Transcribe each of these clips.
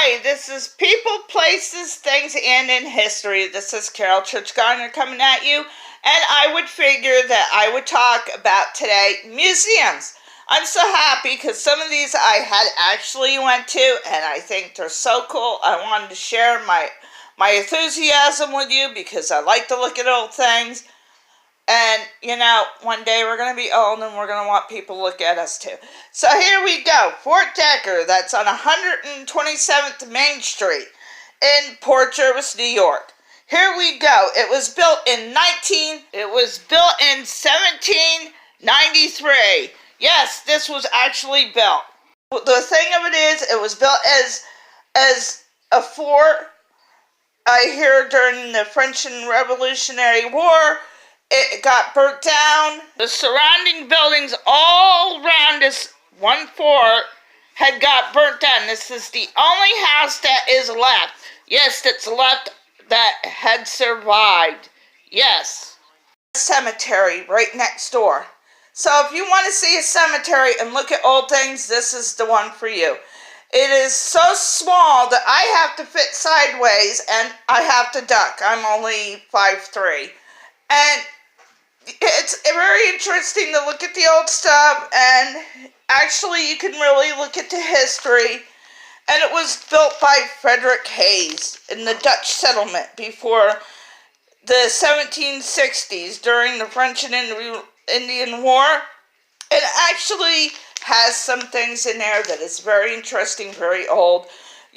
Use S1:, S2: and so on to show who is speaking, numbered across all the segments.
S1: Hi, this is People, Places, Things, and in History. This is Carol Church Gardner coming at you, and I would figure that I would talk about today museums. I'm so happy because some of these I had actually went to, and I think they're so cool. I wanted to share my enthusiasm with you because I like to look at old things. And, one day we're going to be old and we're going to want people to look at us too. So here we go. Fort Decker, that's on 127th Main Street in Port Jervis, New York. Here we go. It was built in 1793. Yes, this was actually built. The thing of it is, it was built as a fort. I hear during the French and Revolutionary War, it got burnt down. The surrounding buildings all around this one fort had got burnt down. This is the only house that is left. Yes, that's left that had survived. Yes. Cemetery right next door. So if you want to see a cemetery and look at old things, this is the one for you. It is so small that I have to fit sideways and I have to duck. I'm only 5'3". And it's very interesting to look at the old stuff, and actually you can really look at the history. And it was built by Frederick Hayes in the Dutch settlement before the 1760s during the French and Indian War. It actually has some things in there that is very interesting, very old.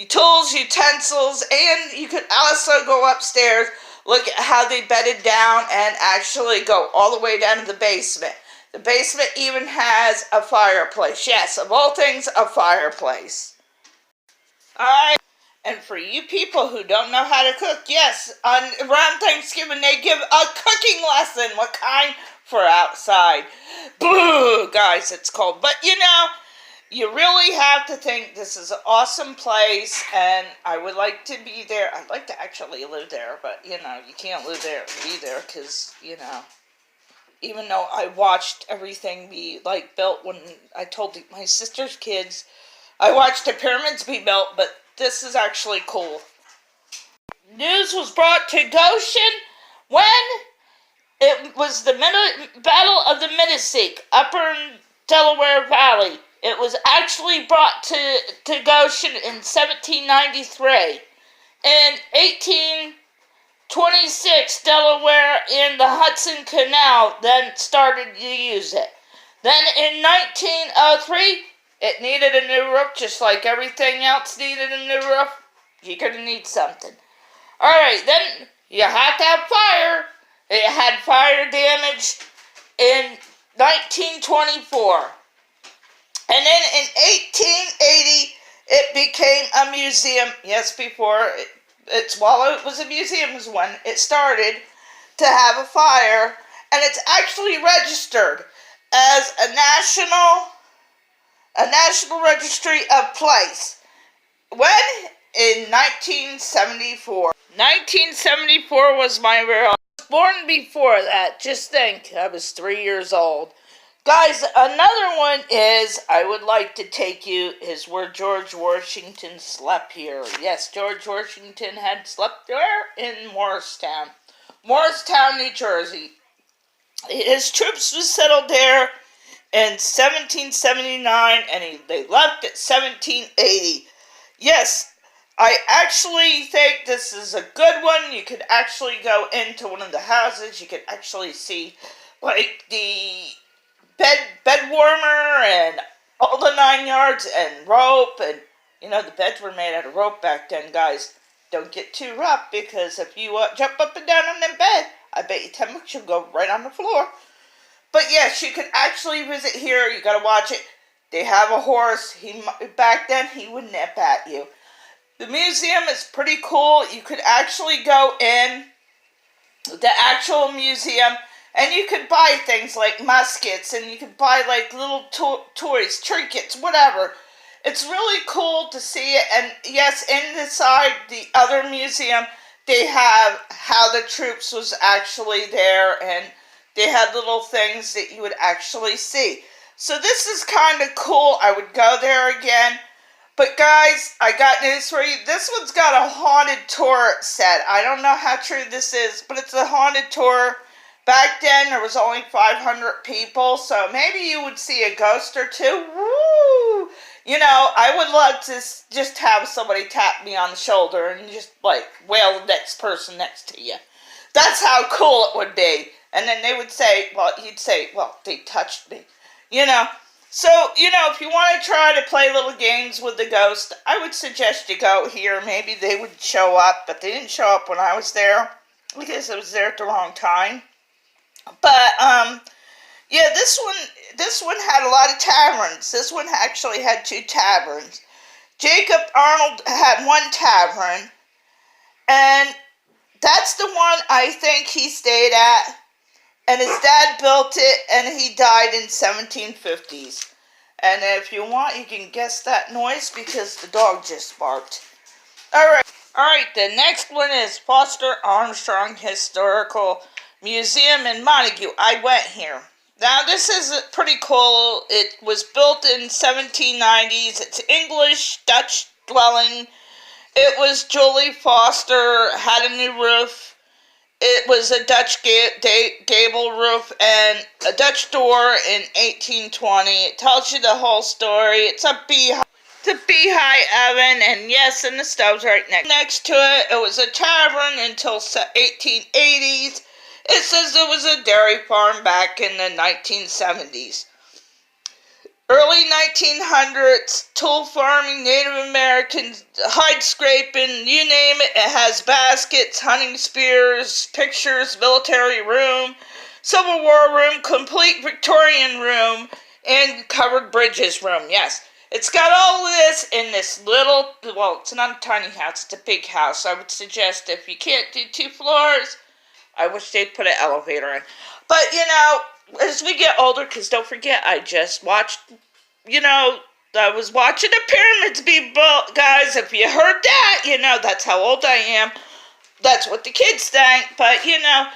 S1: Tools, utensils, and you could also go upstairs, look at how they bedded down, and actually go all the way down to the basement. The basement even has a fireplace. Yes, of all things, a fireplace. Alright, and for you people who don't know how to cook, yes, around Thanksgiving they give a cooking lesson. What kind? For outside. Boo, guys, it's cold. But you really have to think this is an awesome place, and I would like to be there. I'd like to actually live there, but, you can't live there and be there because, even though I watched everything be, built when I told my sister's kids, I watched the pyramids be built, but this is actually cool. News was brought to Goshen when it was the Battle of the Minisink, upper Delaware Valley. It was actually brought to Goshen in 1793. In 1826, Delaware and the Hudson Canal then started to use it. Then in 1903, it needed a new roof, just like everything else needed a new roof. You're going to need something. Alright, then you have to have fire. It had fire damage in 1924. And then in 1880, it became a museum. Yes, while it was a museum is when it started to have a fire. And it's actually registered as a national registry of place. When? In 1974. 1974 was my real. I was born before that. Just think, I was 3 years old. Guys, another one is, I would like to take you, is where George Washington slept here. Yes, George Washington had slept there in Morristown, New Jersey. His troops were settled there in 1779, and they left at 1780. Yes, I actually think this is a good one. You could actually go into one of the houses. You could actually see, the bed warmer and all the 9 yards and rope, and the beds were made out of rope back then, guys. Don't get too rough, because if you jump up and down on that bed, I bet you 10 bucks you'll go right on the floor. But yes, you could actually visit here. You gotta watch it. They have a horse. Back then he would nip at you. The museum is pretty cool. You could actually go in the actual museum, and you could buy things like muskets, and you could buy little toys, trinkets, whatever. It's really cool to see it. And yes, inside the other museum, they have how the troops was actually there, and they had little things that you would actually see. So this is kind of cool. I would go there again. But guys, I got news for you. This one's got a haunted tour set. I don't know how true this is, but it's a haunted tour. Back then, there was only 500 people, so maybe you would see a ghost or two. Woo! You know, I would love to just have somebody tap me on the shoulder and just, like, wail the next person next to you. That's how cool it would be. And then they would say, well, you'd say, well, they touched me. You know? So, you know, if you want to try to play little games with the ghost, I would suggest you go here. Maybe they would show up, but they didn't show up when I was there because I was there at the wrong time. But, yeah, this one had a lot of taverns. This one actually had 2 taverns. Jacob Arnold had 1 tavern, and that's the one I think he stayed at. And his dad built it, and he died in 1750s. And if you want, you can guess that noise because the dog just barked. Alright, the next one is Foster Armstrong Historical Museum in Montague. I went here. Now, this is pretty cool. It was built in 1790s. It's English Dutch dwelling. It was Julie Foster, had a new roof. It was a Dutch gable roof and a Dutch door in 1820. It tells you the whole story. It's a beehive. It's a beehive oven, and yes, and the stove's right next to it. It was a tavern until 1880s. It says it was a dairy farm back in the 1970s. Early 1900s, tool farming, Native Americans, hide scraping, you name it. It has baskets, hunting spears, pictures, military room, Civil War room, complete Victorian room, and covered bridges room. Yes, it's got all of this in this little, well, it's not a tiny house, it's a big house. I would suggest if you can't do 2 floors, I wish they'd put an elevator in. But, you know, as we get older, because don't forget, I just watched, you know, I was watching the pyramids be built, guys. If you heard that, you know, that's how old I am. That's what the kids think. But, you know,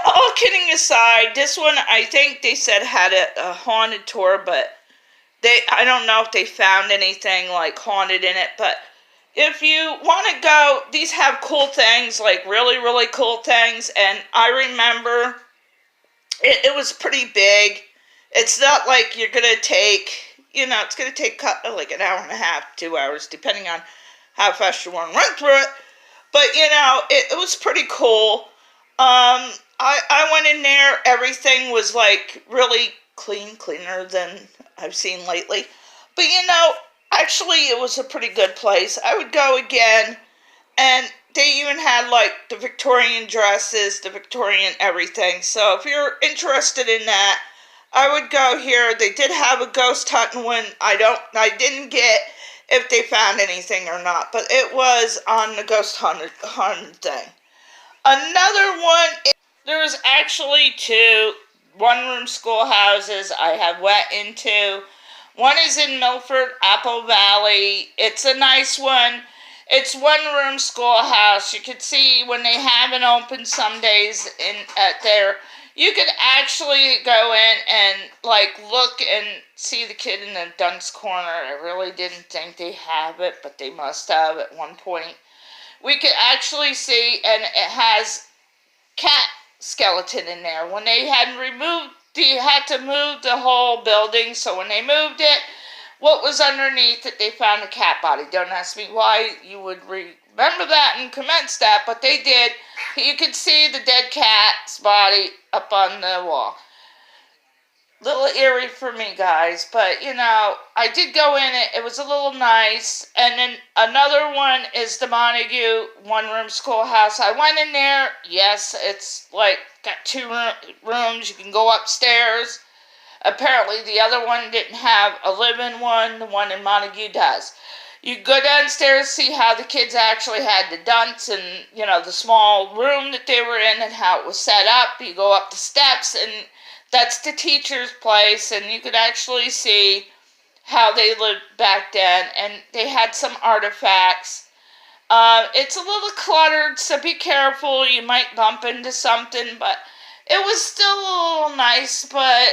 S1: all kidding aside, this one, I think they said had a haunted tour, but I don't know if they found anything, like, haunted in it. But if you want to go, these have cool things, like, really, really cool things. And I remember it was pretty big. It's not like you're going to take, you know, it's going to take like an hour and a half, 2 hours, depending on how fast you want to run through it. But, you know, it was pretty cool. I went in there, everything was, like, really cleaner than I've seen lately. But, you know, actually it was a pretty good place. I would go again, and they even had, like, the Victorian dresses, the Victorian everything. So if you're interested in that, I would go here. They did have a ghost hunting one. I didn't get if they found anything or not, but it was on the ghost hunting thing. Another one, there was actually 2 one-room schoolhouses I have went into. One is in Milford, Apple Valley. It's a nice one. It's one-room schoolhouse. You could see when they haven't opened some days at there, you could actually go in and, like, look and see the kid in the dunce corner. I really didn't think they have it, but they must have at one point. We could actually see, and it has cat skeleton in there. When they had to move the whole building, so when they moved it, what was underneath it, they found a cat body. Don't ask me why you would remember that and commence that, but they did. You could see the dead cat's body up on the wall. Little eerie for me, guys, but, you know, I did go in it. It was a little nice. And then another one is the Montague one-room schoolhouse. I went in there. Yes, it's, like, got 2 rooms. You can go upstairs. Apparently, the other one didn't have a live-in one. The one in Montague does. You go downstairs, see how the kids actually had the dunce and, you know, the small room that they were in and how it was set up. You go up the steps, and that's the teacher's place, and you could actually see how they lived back then, and they had some artifacts. It's a little cluttered, so be careful. You might bump into something, but it was still a little nice, but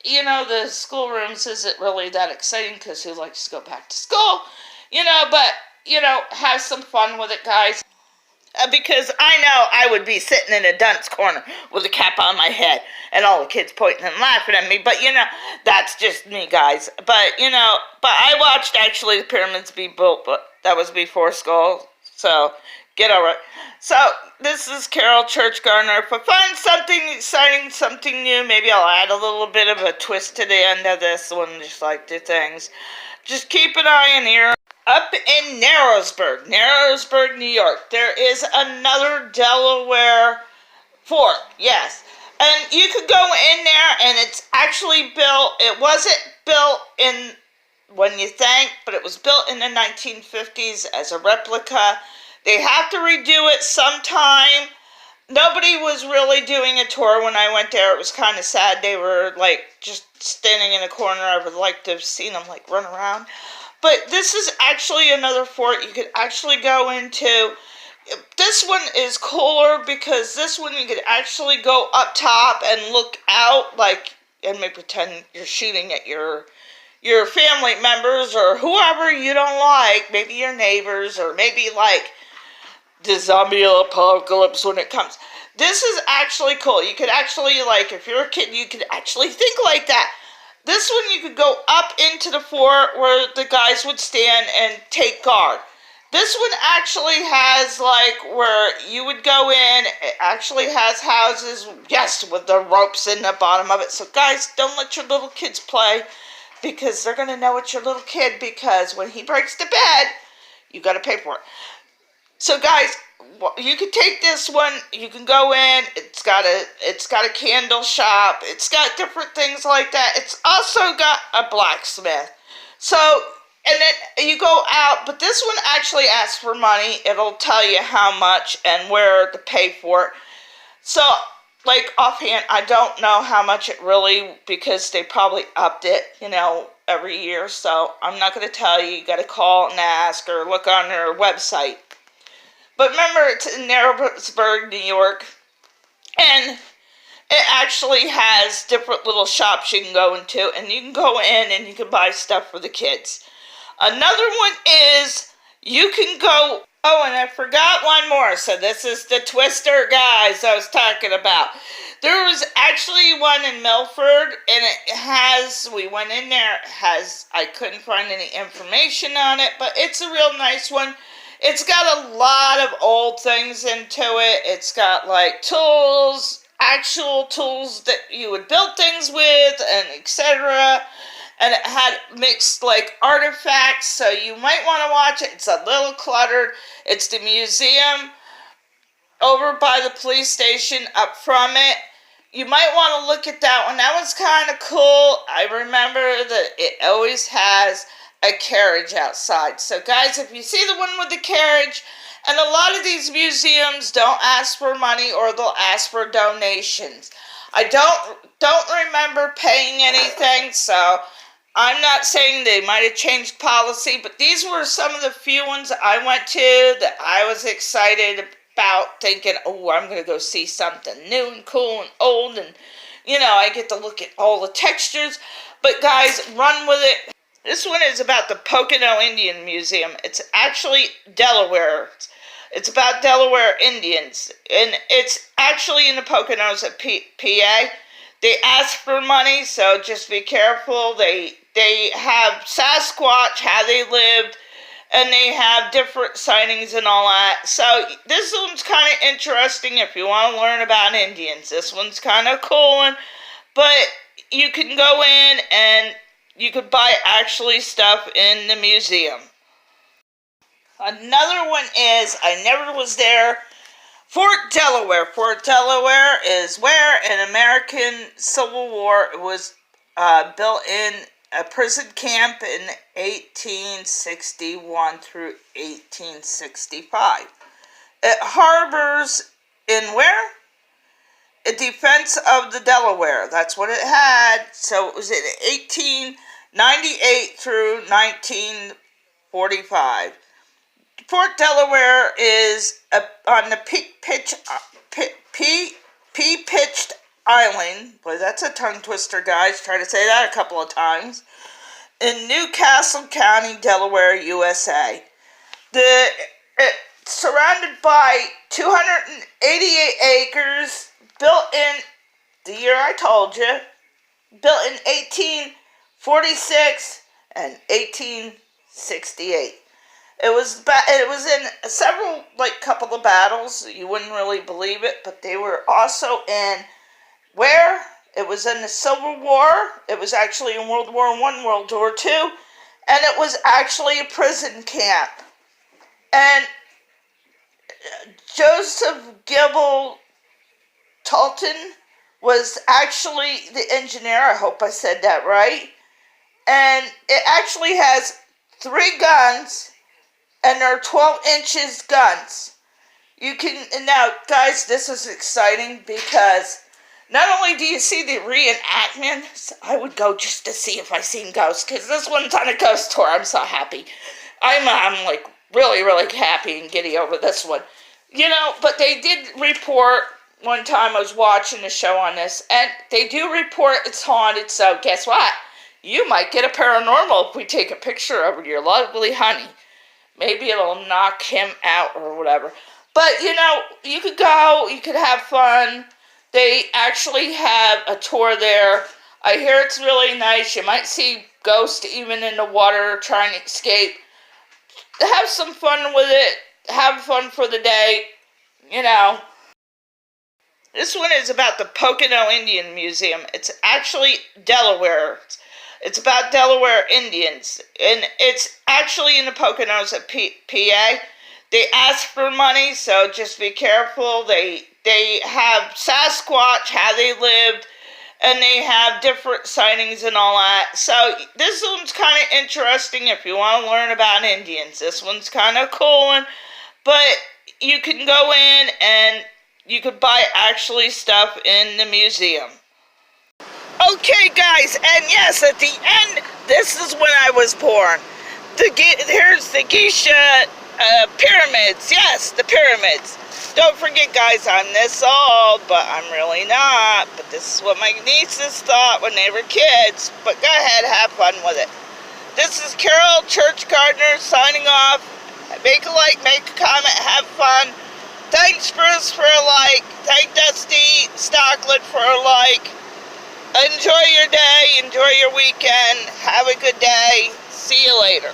S1: you know, the schoolrooms isn't really that exciting because who likes to go back to school? But, have some fun with it, guys. Because I know I would be sitting in a dunce corner with a cap on my head and all the kids pointing and laughing at me. But, that's just me, guys. But, but I watched actually the pyramids be built, but that was before school. So, get over it. So, this is Carol Churchgardner. If I find something exciting, something new, maybe I'll add a little bit of a twist to the end of this one, just like the things. Just keep an eye and ear. Up in Narrowsburg, New York, there is another Delaware fort, yes. And you could go in there, and it's actually built, it wasn't built in when you think, but it was built in the 1950s as a replica. They have to redo it sometime. Nobody was really doing a tour when I went there. It was kind of sad. They were, just standing in a corner. I would like to have seen them, run around. But this is actually another fort you could actually go into. This one is cooler because this one you could actually go up top and look out, and maybe pretend you're shooting at your family members or whoever you don't like, maybe your neighbors, or maybe the zombie apocalypse when it comes. This is actually cool. You could actually, if you're a kid, you could actually think like that. This one you could go up into the fort where the guys would stand and take guard. This one actually has, where you would go in. It actually has houses, yes, with the ropes in the bottom of it. So, guys, don't let your little kids play because they're going to know it's your little kid because when he breaks the bed, you got to pay for it. So, guys, you can take this one. You can go in. It's got a candle shop. It's got different things like that. It's also got a blacksmith. So, and then you go out, but this one actually asks for money. It'll tell you how much and where to pay for it. So, offhand, I don't know how much it really, because they probably upped it, every year. So, I'm not going to tell you. You got to call and ask or look on their website. But remember, it's in Narrowsburg, New York, and it actually has different little shops you can go into, and you can go in and you can buy stuff for the kids. Another one is you can go, oh, and I forgot one more, so this is the Twister, guys, I was talking about. There was actually one in Milford, and we went in there, I couldn't find any information on it, but it's a real nice one. It's got a lot of old things into it. It's got tools, actual tools that you would build things with, and etc. And it had mixed artifacts, so you might want to watch it. It's a little cluttered. It's the museum over by the police station up from it. You might want to look at that one. That one's kind of cool. I remember that it always has a carriage outside. So, guys, if you see the one with the carriage, and a lot of these museums don't ask for money or they'll ask for donations. I don't remember paying anything, so I'm not saying they might have changed policy, but these were some of the few ones I went to that I was excited about, thinking, oh, I'm going to go see something new and cool and old, and, I get to look at all the textures. But, guys, run with it. This one is about the Pocono Indian Museum. It's actually Delaware. It's about Delaware Indians. And it's actually in the Poconos at PA. They ask for money, so just be careful. They have Sasquatch, how they lived, and they have different sightings and all that. So this one's kind of interesting if you want to learn about Indians. This one's kind of cool one. But you can go in and you could buy actually stuff in the museum. Another one is, I never was there, Fort Delaware. Fort Delaware is where an American Civil War was built in a prison camp in 1861 through 1865. It harbors in where? A defense of the Delaware. That's what it had. So it was in 1898 through 1945. Fort Delaware is on the peak-pitched Island, boy, that's a tongue twister, guys. Try to say that a couple of times. In Newcastle County, Delaware, USA. It's surrounded by 288 acres, built in the year I told you, built in 1846 and 1868. It was in several, couple of battles. You wouldn't really believe it, but they were also in where? It was in the Civil War. It was actually in World War I, World War II, and it was actually a prison camp. And Joseph Gibble Talton was actually the engineer. I hope I said that right. And it actually has 3 guns, and they're 12 inches guns. Now, guys, this is exciting because not only do you see the reenactment, I would go just to see if I seen ghosts, because this one's on a ghost tour. I'm so happy. I'm really, really happy and giddy over this one. But they did report one time I was watching a show on this, and they do report it's haunted, so guess what? You might get a paranormal if we take a picture of your lovely honey. Maybe it'll knock him out or whatever. But, you could go, you could have fun. They actually have a tour there. I hear it's really nice. You might see ghosts even in the water trying to escape. Have some fun with it. Have fun for the day. This one is about the Pocono Indian Museum. It's actually Delaware. It's about Delaware Indians. And it's actually in the Poconos of PA. They ask for money, so just be careful. They have Sasquatch, how they lived, and they have different sightings and all that. So this one's kind of interesting if you want to learn about Indians. This one's kind of cool, but you can go in and you could buy actually stuff in the museum. Okay, guys, and yes, at the end, this is when I was born. Here's the Giza pyramids. Yes, the pyramids. Don't forget, guys, I'm this old, but I'm really not. But this is what my nieces thought when they were kids. But go ahead, have fun with it. This is Carol Church Gardner signing off. Make a like, make a comment, have fun. Thanks, Bruce, for a like. Thank Dusty Stockland for a like. Enjoy your day. Enjoy your weekend. Have a good day. See you later.